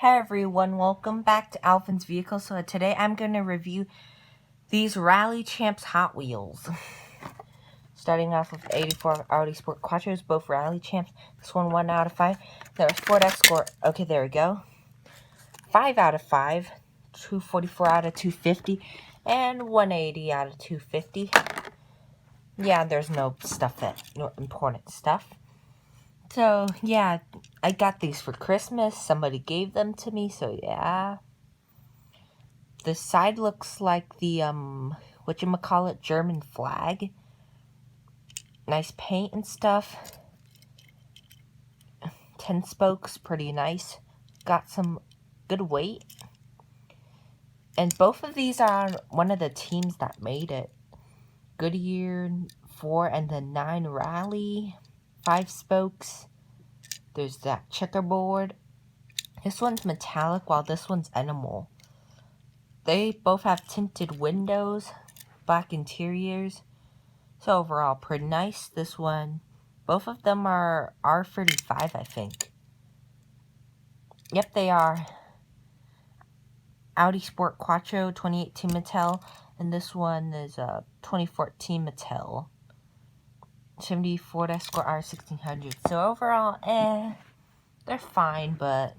Hey everyone, welcome back to Alvin's Vehicle. So today I'm going to review these Rally Champs Hot Wheels. Starting off with 84 Audi Sport Quattros, both Rally Champs. This one 1 out of 5. There's Ford Escort. Okay, there we go. 5 out of 5. 244 out of 250. And 180 out of 250. Yeah, there's no important stuff. So, yeah, I got these for Christmas. Somebody gave them to me, so yeah. The side looks like the, whatchamacallit, German flag. Nice paint and stuff. 10 spokes, pretty nice. Got some good weight. And both of these are on one of the teams that made it. Goodyear 4 and the 9 Rally. 5 spokes. There's that checkerboard. This one's metallic while this one's enamel. They both have tinted windows, black interiors. So overall, pretty nice. This one, both of them are R35, I think. Yep, they are. Audi Sport Quattro 2018 Mattel, and this one is a 2014 Mattel. 70 Ford Escort R1600. So overall, they're fine, but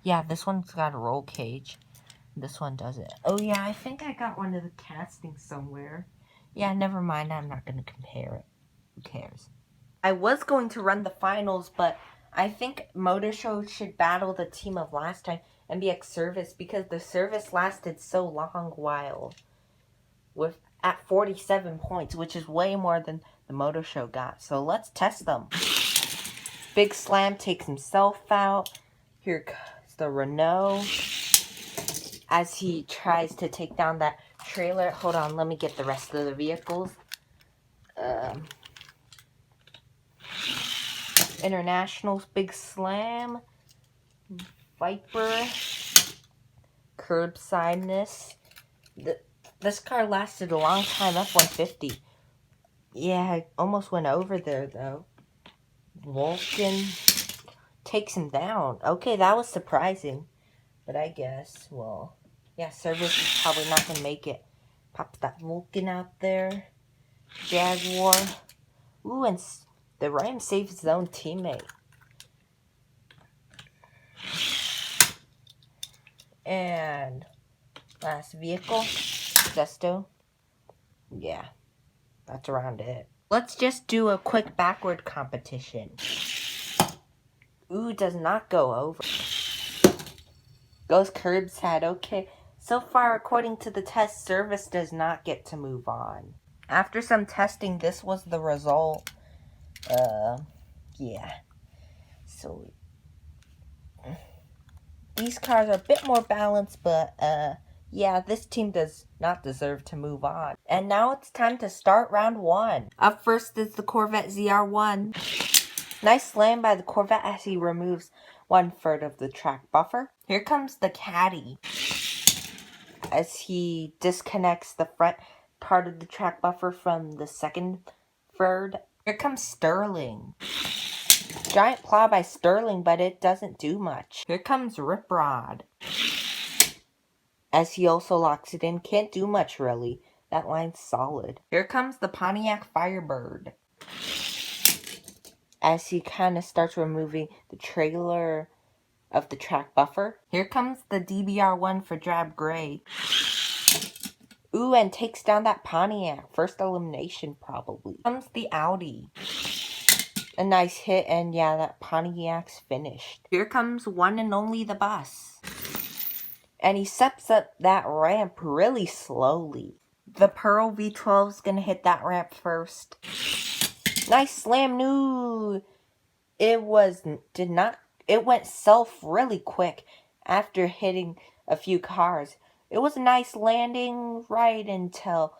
yeah, this one's got a roll cage. This one doesn't. Oh yeah, I think I got one of the castings somewhere. Yeah, never mind. I'm not going to compare it. Who cares? I was going to run the finals, but I think Motor Show should battle the team of last time, MBX Service, because the service lasted so long while. At 47 points, which is way more than the Motor Show got. So let's test them. Big Slam takes himself out. Here comes the Renault. As he tries to take down that trailer. Hold on, let me get the rest of the vehicles. Internationals, Big Slam, Viper, Curbsideness. This car lasted a long time, F-150. Yeah, I almost went over there, though. Vulcan takes him down. Okay, that was surprising. But I guess, well, yeah, Service is probably not going to make it. Pops that Vulcan out there. Jaguar. Ooh, and the Ram saves his own teammate. And last vehicle, Zesto. Yeah, that's around it. Let's just do a quick backward competition. Ooh, does not go over. Goes curbside. Okay. So far, according to the test, Service does not get to move on. After some testing, this was the result. Yeah. So, these cars are a bit more balanced, but, yeah, this team does not deserve to move on. And now it's time to start round 1. Up first is the Corvette ZR1. Nice slam by the Corvette as he removes 1/3 of the track buffer. Here comes the Caddy as he disconnects the front part of the track buffer from the second third. Here comes Sterling. Giant plow by Sterling, but it doesn't do much. Here comes Rip Rod as he also locks it in. Can't do much, really. That line's solid. Here comes the Pontiac Firebird as he kind of starts removing the trailer of the track buffer. Here comes the DBR1 for Drab Gray. Ooh, and takes down that Pontiac. First elimination, probably. Here comes the Audi. A nice hit, and yeah, that Pontiac's finished. Here comes one and only the Bus. And he steps up that ramp really slowly. The Pearl V12's gonna hit that ramp first. Nice slam, no. It went self really quick after hitting a few cars. It was a nice landing right until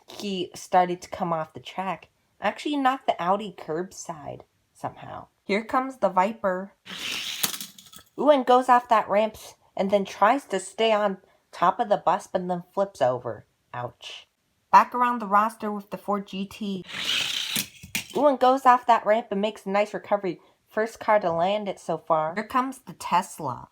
he started to come off the track. Actually knocked the Audi curbside somehow. Here comes the Viper. Ooh, and goes off that ramp and then tries to stay on top of the bus but then flips over. Ouch. Back around the roster with the Ford GT. Ooh, and goes off that ramp and makes a nice recovery first car to land it so far. Here comes the Tesla.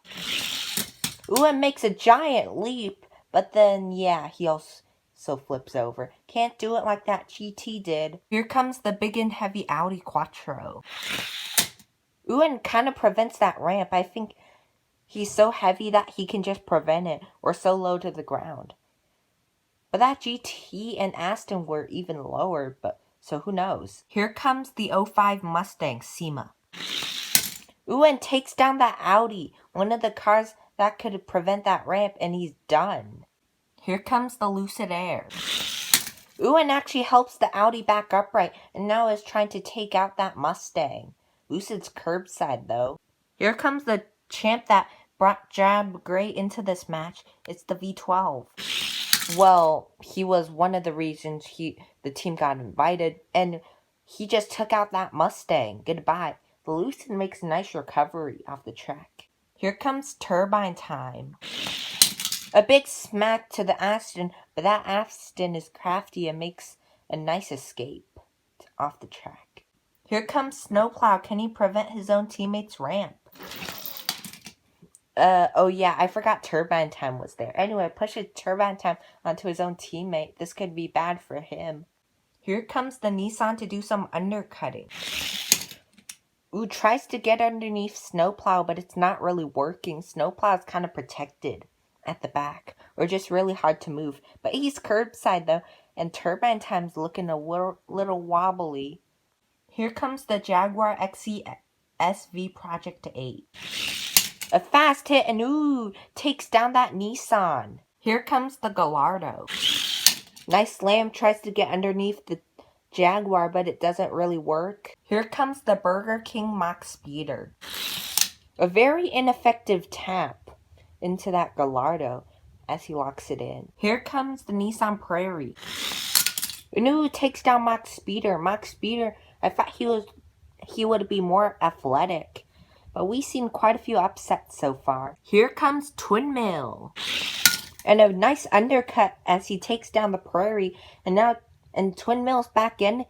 Ooh, and makes a giant leap. But then, yeah, he also flips over. Can't do it like that GT did. Here comes the big and heavy Audi Quattro. Ooh, and kind of prevents that ramp. I think he's so heavy that he can just prevent it, or so low to the ground. But that GT and Aston were even lower, but so who knows. Here comes the 05 Mustang SEMA. Ooh, and takes down that Audi, one of the cars that could prevent that ramp, and he's done. Here comes the Lucid Air. Ooh, and actually helps the Audi back upright, and now is trying to take out that Mustang. Lucid's curbside, though. Here comes the champ that brought Drab Gray into this match. It's the V12. Well, he was one of the reasons the team got invited, and he just took out that Mustang. Goodbye. The Lucid makes a nice recovery off the track. Here comes Turbine Time. A big smack to the Aston, but that Aston is crafty and makes a nice escape off the track. Here comes Snowplow. Can he prevent his own teammate's ramp? Oh yeah, I forgot Turbine Time was there. Anyway, pushes Turbine Time onto his own teammate. This could be bad for him. Here comes the Nissan to do some undercutting. Ooh, tries to get underneath Snowplow, but it's not really working. Snowplow is kind of protected at the back, or just really hard to move. But he's curbside though, and Turbine Time's looking a little wobbly. Here comes the Jaguar XE SV Project 8. A fast hit, and ooh, takes down that Nissan. Here comes the Gallardo. Nice slam, tries to get underneath the Jaguar, but it doesn't really work. Here comes the Burger King Mach Speeder. A very ineffective tap into that Gallardo as he locks it in. Here comes the Nissan Prairie. And ooh, takes down Mach Speeder. Mach Speeder, I thought he would be more athletic, but we've seen quite a few upsets so far. Here comes Twin Mill. And a nice undercut as he takes down the Prairie. And Twin Mill's back in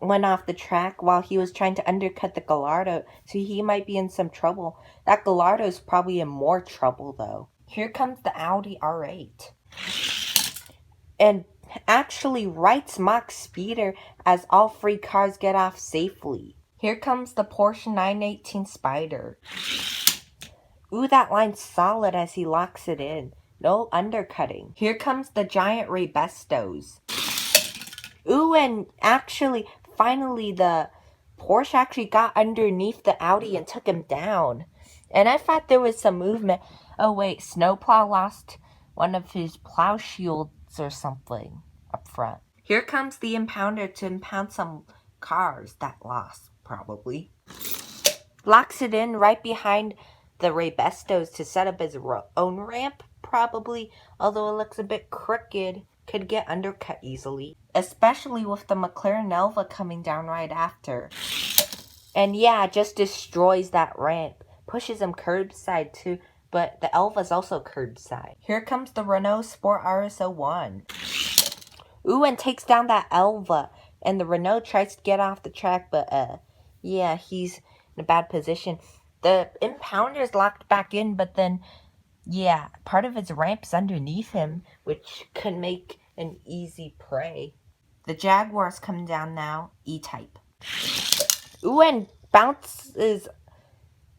went off the track while he was trying to undercut the Gallardo. So he might be in some trouble. That Gallardo's probably in more trouble though. Here comes the Audi R8. And actually rights Mach Speeder as all three cars get off safely. Here comes the Porsche 918 Spider. Ooh, that line's solid as he locks it in. No undercutting. Here comes the giant Ray Bestos. Ooh, and actually, finally, the Porsche actually got underneath the Audi and took him down. And I thought there was some movement. Oh wait, Snowplow lost one of his plow shields or something up front. Here comes the Impounder to impound some cars that lost, probably. Locks it in right behind the Ray Bestos to set up his own ramp, probably. Although it looks a bit crooked, could get undercut easily. Especially with the McLaren Elva coming down right after. And yeah, just destroys that ramp. Pushes him curbside too, but the Elva's also curbside. Here comes the Renault Sport RS01. Ooh, and takes down that Elva. And the Renault tries to get off the track, but yeah, he's in a bad position. The Impounder's locked back in, but then, yeah, part of his ramp's underneath him, which could make an easy prey. The Jaguar's coming down now, E-Type. Ooh, and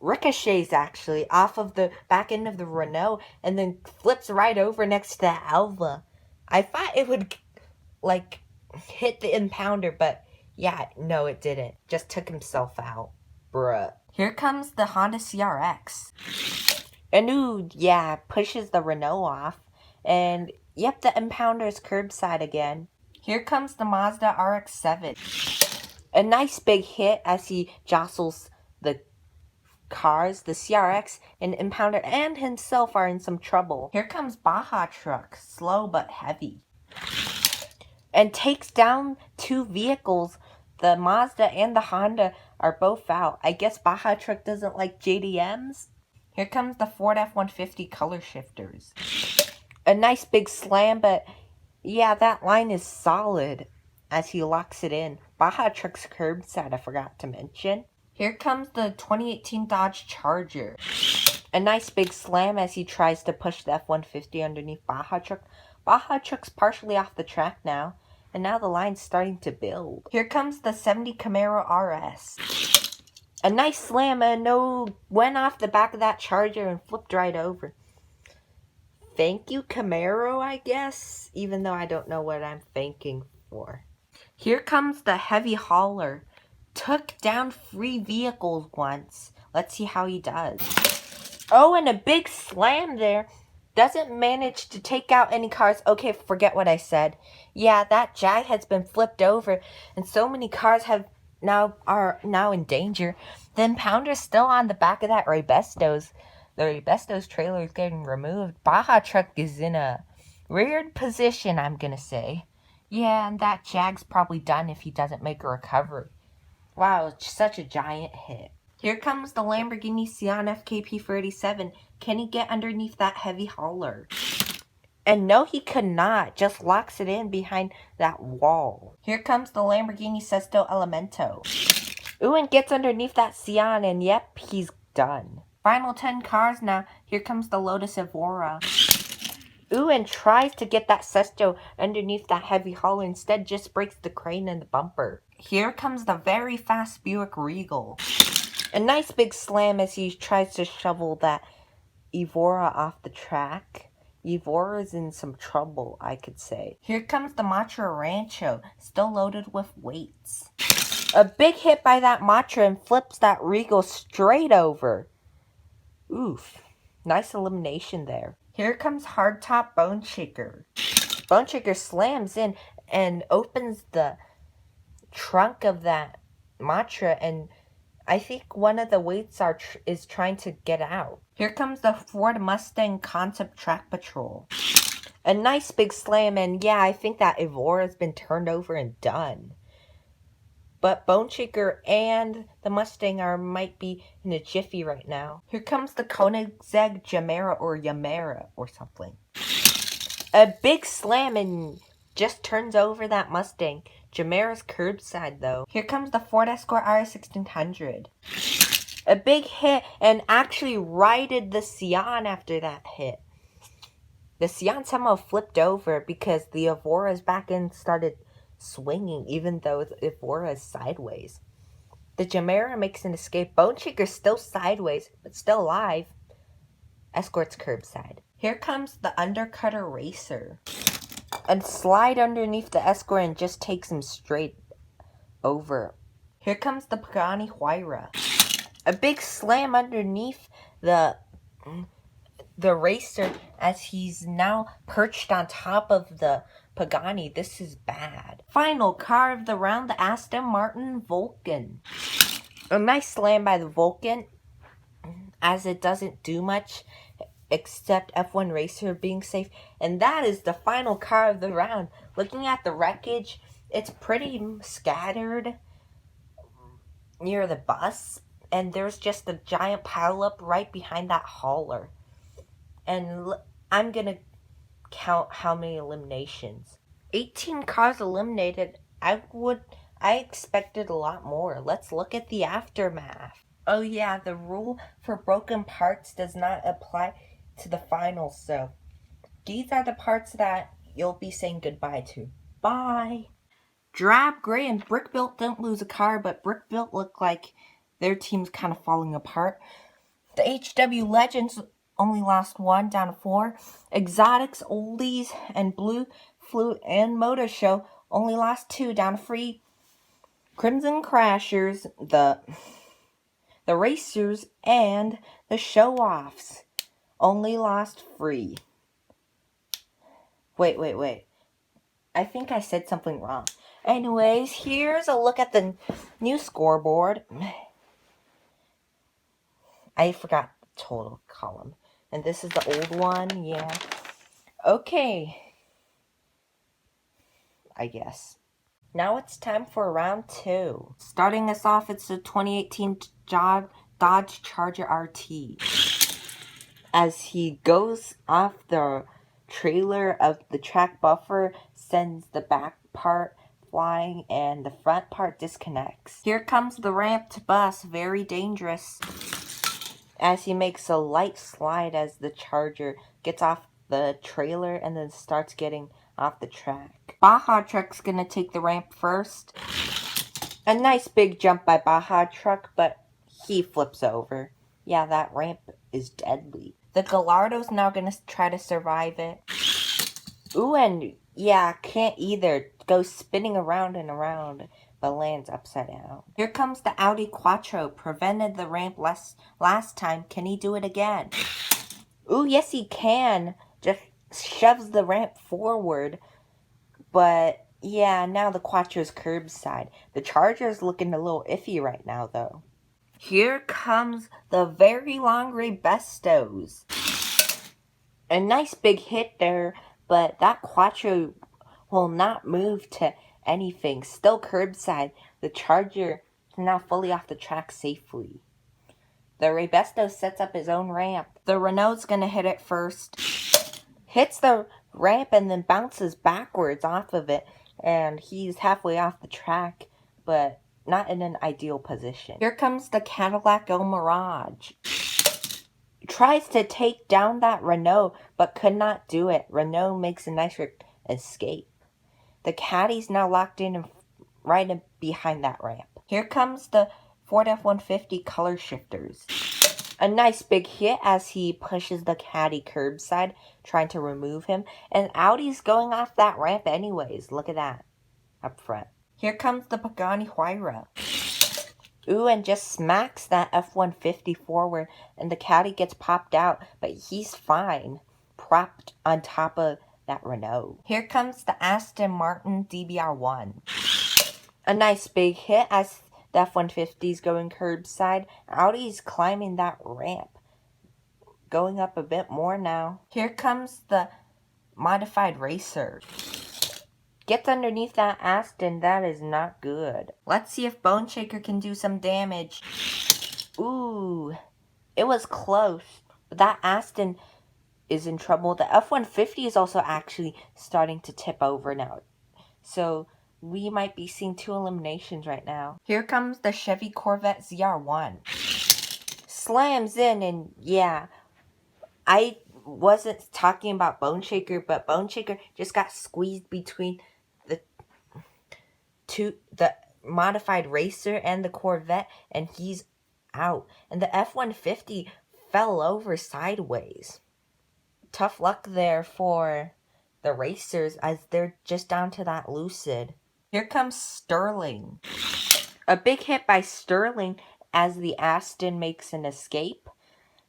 ricochets actually off of the back end of the Renault, and then flips right over next to the Elva. I thought it would, like, hit the Impounder, but yeah, no, it didn't. Just took himself out. Bruh. Here comes the Honda CRX. And ooh, yeah, pushes the Renault off. And yep, the Impounder's curbside again. Here comes the Mazda RX-7. A nice big hit as he jostles the cars. The CRX and Impounder and himself are in some trouble. Here comes Baja Truck, slow but heavy. And takes down two vehicles. The Mazda and the Honda are both out. I guess Baja Truck doesn't like JDMs. Here comes the Ford F-150 color shifters. A nice big slam, but yeah, that line is solid as he locks it in. Baja Truck's curbside, I forgot to mention. Here comes the 2018 Dodge Charger. A nice big slam as he tries to push the F-150 underneath Baja Truck. Baja Truck's partially off the track now, and now the line's starting to build. Here comes the 70 Camaro RS. A nice slam and went off the back of that Charger and flipped right over. Thank you, Camaro, I guess, even though I don't know what I'm thanking for. Here comes the heavy hauler. Took down 3 vehicles once. Let's see how he does. Oh, and a big slam there. Doesn't manage to take out any cars. Okay, forget what I said. Yeah, that Jag has been flipped over, and so many cars are now in danger. The impounder's still on the back of that Rebestos. The Rebestos trailer is getting removed. Baja Truck is in a weird position, I'm gonna say. Yeah, and that Jag's probably done if he doesn't make a recovery. Wow, it's such a giant hit. Here comes the Lamborghini Sian FKP487. Can he get underneath that heavy hauler? And no, he could not. Just locks it in behind that wall. Here comes the Lamborghini Sesto Elemento. Ooh, and gets underneath that Sian, and yep, he's done. Final 10 cars now. Here comes the Lotus Evora. Ooh, and tries to get that Sesto underneath that heavy hauler. Instead, just breaks the crane and the bumper. Here comes the very fast Buick Regal. A nice big slam as he tries to shovel that Evora off the track. Evora's in some trouble, I could say. Here comes the Matra Rancho, still loaded with weights. A big hit by that Matra and flips that Regal straight over. Oof. Nice elimination there. Here comes Hardtop Bone Shaker. Bone Shaker slams in and opens the trunk of that Matra, and I think one of the weights is trying to get out. Here comes the Ford Mustang Concept Track Patrol. A nice big slam, and yeah, I think that Evora has been turned over and done. But Bone Shaker and the Mustang might be in a jiffy right now. Here comes the Koenigsegg Yamera or Yamera or something. A big slam and just turns over that Mustang. Yamera's curbside though. Here comes the Ford Escort RS1600. A big hit and actually righted the Sian after that hit. The Sian somehow flipped over because the Evora's back end started swinging, even though Evora is sideways. The Yamera makes an escape. Bone Shaker's still sideways, but still alive. Escort's curbside. Here comes the Undercutter Racer. And slide underneath the Escort and just takes him straight over. Here comes the Pagani Huayra. A big slam underneath the Racer as he's now perched on top of the Pagani. This is bad. Final car of the round, the Aston Martin Vulcan. A nice slam by the Vulcan as it doesn't do much except F1 Racer being safe. And that is the final car of the round. Looking at the wreckage, it's pretty scattered near the bus. And there's just a giant pileup right behind that hauler. And I'm going to count how many eliminations. 18 cars eliminated. I expected a lot more. Let's look at the aftermath. Oh yeah, the rule for broken parts does not apply to the finals, so these are the parts that you'll be saying goodbye to. Bye! Drab Gray and Brickbuilt didn't lose a car, but Brickbuilt looked like their team's kind of falling apart. The HW Legends only lost 1, down to 4. Exotics, Oldies, and Blue Flute and Motor Show only lost 2, down to 3. Crimson Crashers, the Racers, and the Show-Offs only lost 3. Wait. I think I said something wrong. Anyways, here's a look at the new scoreboard. I forgot the total column. And this is the old one, yeah. Okay. I guess. Now it's time for round 2. Starting us off, it's the 2018 Dodge Charger RT. As he goes off the trailer of the track buffer, sends the back part flying and the front part disconnects. Here comes the ramped bus, very dangerous, as he makes a light slide as the Charger gets off the trailer and then starts getting off the track. Baja Truck's gonna take the ramp first. A nice big jump by Baja Truck, but he flips over. Yeah, that ramp is deadly. The Gallardo's now gonna try to survive it. Ooh, and yeah, can't either. Goes spinning around and around, but lands upside down. Here comes the Audi Quattro. Prevented the ramp last time. Can he do it again? Ooh, yes he can. Just shoves the ramp forward. But yeah, now the Quattro's curbside. The Charger's looking a little iffy right now, though. Here comes the very long Ray Bestos. A nice big hit there, but that Quattro will not move to anything. Still curbside. The Charger is now fully off the track safely. The Raybesto sets up his own ramp. The Renault's gonna hit it first. Hits the ramp and then bounces backwards off of it. And he's halfway off the track, but not in an ideal position. Here comes the Cadillac El Mirage. Tries to take down that Renault, but could not do it. Renault makes a nice escape. The Caddy's now locked in right behind that ramp. Here comes the Ford F-150 color shifters. A nice big hit as he pushes the Caddy curbside, trying to remove him. And Audi's going off that ramp anyways. Look at that. Up front. Here comes the Pagani Huayra. Ooh, and just smacks that F-150 forward. And the Caddy gets popped out. But he's fine. Propped on top of that Renault. Here comes the Aston Martin DBR1. A nice big hit as the F-150 is going curbside. Audi's climbing that ramp. Going up a bit more now. Here comes the modified racer. Gets underneath that Aston. That is not good. Let's see if Bone Shaker can do some damage. Ooh. It was close. But that Aston is in trouble. The F-150 is also actually starting to tip over now. So we might be seeing 2 eliminations right now. Here comes the Chevy Corvette ZR1. Slams in, and yeah, I wasn't talking about Bone Shaker, but Bone Shaker just got squeezed between the modified racer and the Corvette, and he's out. And the F-150 fell over sideways. Tough luck there for the racers as they're just down to that Lucid. Here comes Sterling. A big hit by Sterling as the Aston makes an escape.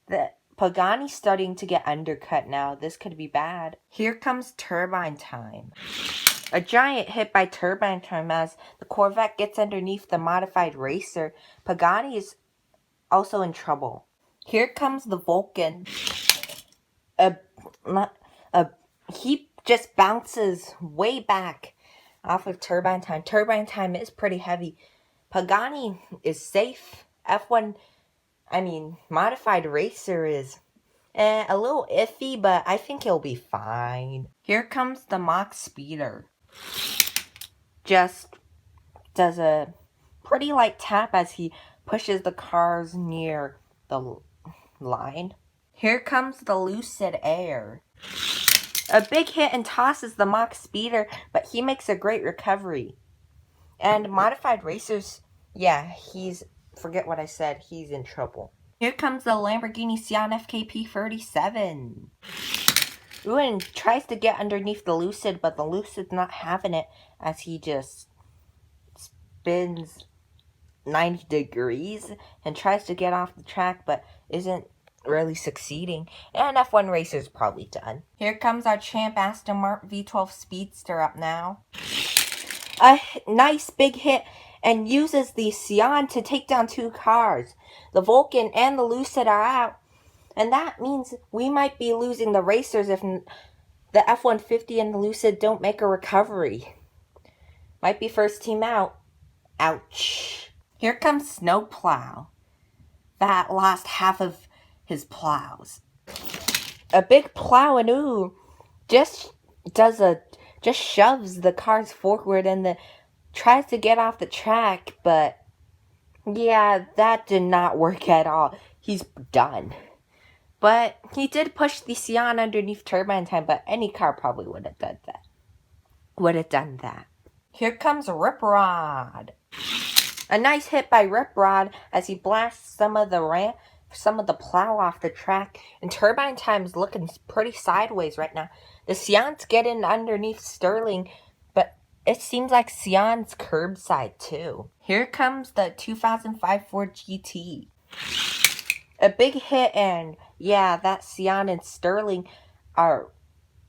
The Pagani's starting to get undercut now. This could be bad. Here comes Turbine Time. A giant hit by Turbine Time as the Corvette gets underneath the modified racer. Pagani is also in trouble. Here comes the Vulcan. He just bounces way back off of Turbine Time. Turbine Time is pretty heavy. Pagani is safe. Modified racer is a little iffy, but I think he'll be fine. Here comes the Mach Speeder. Just does a pretty light tap as he pushes the cars near the line. Here comes the Lucid Air. A big hit and tosses the Mach Speeder, but he makes a great recovery. And modified racers, yeah, forget what I said, he's in trouble. Here comes the Lamborghini Sian FKP 37. Ooh, and tries to get underneath the Lucid, but the Lucid's not having it as he just spins 90 degrees and tries to get off the track, but isn't really succeeding. And F1 Racer's probably done. Here comes our champ Aston Martin V12 Speedster up now. A nice big hit and uses the Sian to take down 2 cars. The Vulcan and the Lucid are out. And that means we might be losing the racers if the F-150 and the Lucid don't make a recovery. Might be first team out. Ouch. Here comes Snowplow. That lost half of his plows. A big plow, and ooh, just shoves the cars forward, and the tries to get off the track, but yeah, that did not work at all. He's done. But he did push the Sion underneath turbine time, but any car probably would have done that. Here comes Rip Rod. A nice hit by Rip Rod as he blasts some of the plow off the track, and turbine time's looking pretty sideways right now. The Sion's getting underneath Sterling, but it seems like Sion's curbside too. Here comes the 2005 Ford GT. A big hit, and yeah, that Sion and Sterling are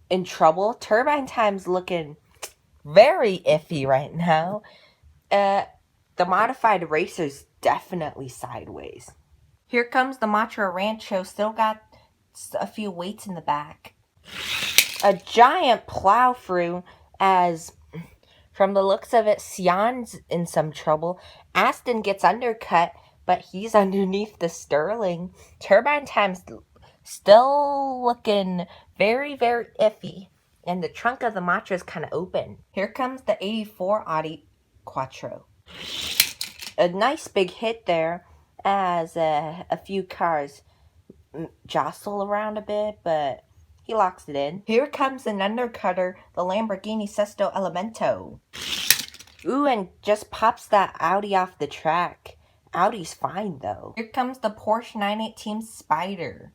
in trouble. Turbine time's looking very iffy right now. The modified racer's definitely sideways. Here comes the Matra Rancho, still got a few weights in the back. A giant plow through, as from the looks of it, Sion's in some trouble. Aston gets undercut, but he's underneath the Sterling. Turbine time's still looking very, very iffy, and the trunk of the Matra is kind of open. Here comes the 84 Audi Quattro. A nice big hit there, as a few cars jostle around a bit, but he locks it in. Here comes an undercutter, the Lamborghini Sesto Elemento. Ooh, and just pops that Audi off the track. Audi's fine, though. Here comes the Porsche 918 Spider.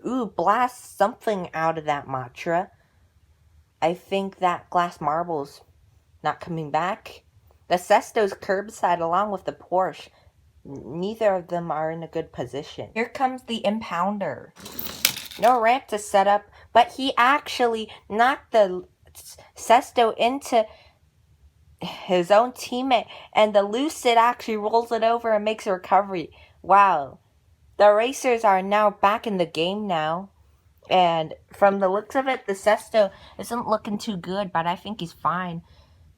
Ooh, blasts something out of that Matra. I think that glass marble's not coming back. The Sesto's curbside along with the Porsche. Neither of them are in a good position. Here comes the Impounder. No ramp to set up, but he actually knocked the Sesto into his own teammate, and the Lucid actually rolls it over and makes a recovery. Wow. The racers are now back in the game now, and from the looks of it, the Sesto isn't looking too good, but I think he's fine.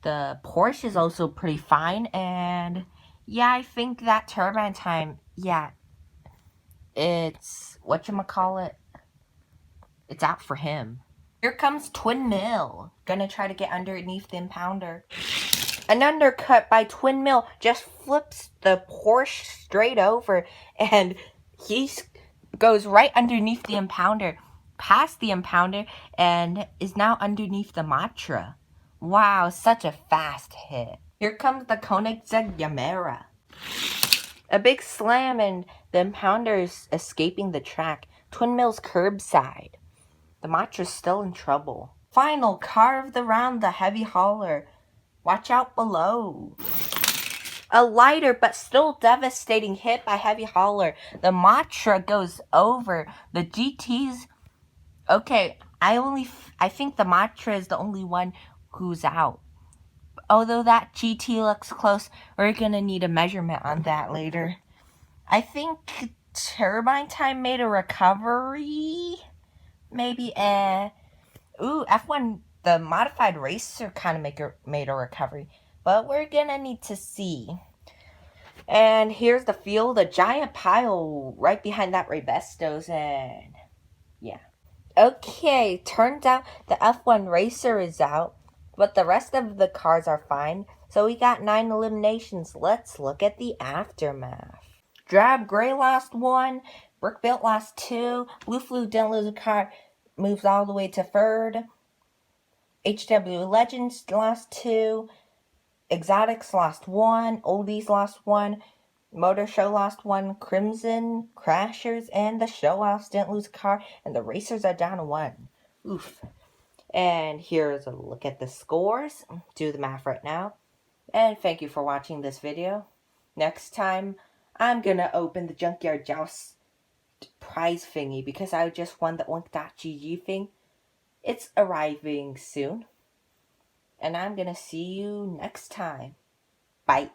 The Porsche is also pretty fine, and yeah, I think that turbine time, yeah, it's, whatchamacallit, it's out for him. Here comes Twin Mill, gonna try to get underneath the Impounder. An undercut by Twin Mill just flips the Porsche straight over, and he goes right underneath the Impounder, past the Impounder, and is now underneath the Matra. Wow, such a fast hit. Here comes the Koenigsegg Yamera. A big slam, and the Impounder is escaping the track. Twin Mill's curbside. The Matra's still in trouble. Final car of the round, the Heavy Hauler. Watch out below. A lighter but still devastating hit by Heavy Hauler. The Matra goes over. The GT's... Okay, I think the Matra is the only one who's out. Although that GT looks close, we're gonna need a measurement on that later. I think turbine time made a recovery. Maybe ooh, F1, the modified racer kind of made a recovery, but we're gonna need to see. And here's the field, a giant pile right behind that Rebestos, and yeah. Okay, turns out the F1 racer is out, but the rest of the cars are fine. So we got 9 eliminations. Let's look at the aftermath. Drab Gray lost 1. Brick Built lost 2. Blue Flu didn't lose a car. Moves all the way to 3rd. HW Legends lost 2. Exotics lost 1. Oldies lost 1. Motor Show lost 1. Crimson, Crashers, and the Show-Offs didn't lose a car. And the Racers are down to 1. Oof. And here's a look at the scores. Do the math right now. And thank you for watching this video. Next time, I'm gonna open the Junkyard Joust prize thingy because I just won the oink.gg thing. It's arriving soon. And I'm gonna see you next time. Bye.